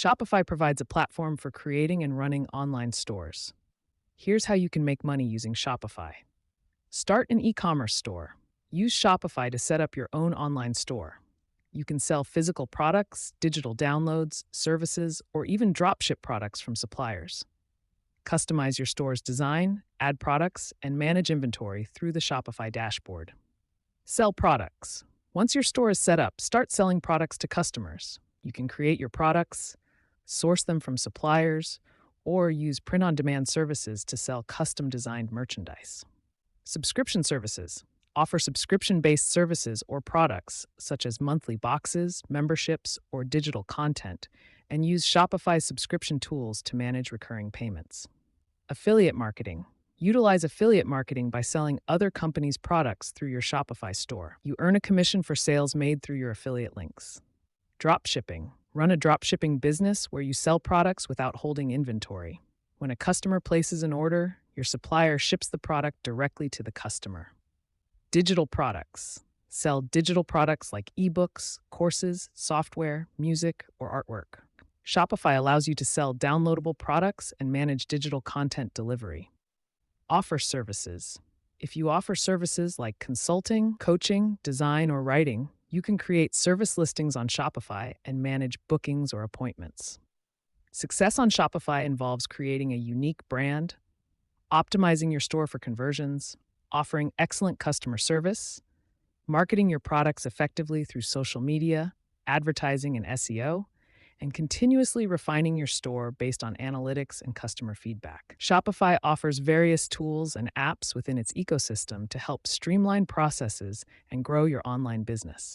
Shopify provides a platform for creating and running online stores. Here's how you can make money using Shopify. Start an e-commerce store. Use Shopify to set up your own online store. You can sell physical products, digital downloads, services, or even dropship products from suppliers. Customize your store's design, add products, and manage inventory through the Shopify dashboard. Sell products. Once your store is set up, start selling products to customers. You can create your products, source them from suppliers, or use print-on-demand services to sell custom-designed merchandise. Subscription services. Offer subscription-based services or products such as monthly boxes, memberships, or digital content, and use Shopify's subscription tools to manage recurring payments. Affiliate marketing. Utilize affiliate marketing by selling other companies' products through your Shopify store. You earn a commission for sales made through your affiliate links. Dropshipping. Run a dropshipping business where you sell products without holding inventory. When a customer places an order, your supplier ships the product directly to the customer. Digital products. Sell digital products like ebooks, courses, software, music, or artwork. Shopify allows you to sell downloadable products and manage digital content delivery. Offer services. If you offer services like consulting, coaching, design, or writing, you can create service listings on Shopify and manage bookings or appointments. Success on Shopify involves creating a unique brand, optimizing your store for conversions, offering excellent customer service, marketing your products effectively through social media, advertising, and SEO, and continuously refining your store based on analytics and customer feedback. Shopify offers various tools and apps within its ecosystem to help streamline processes and grow your online business.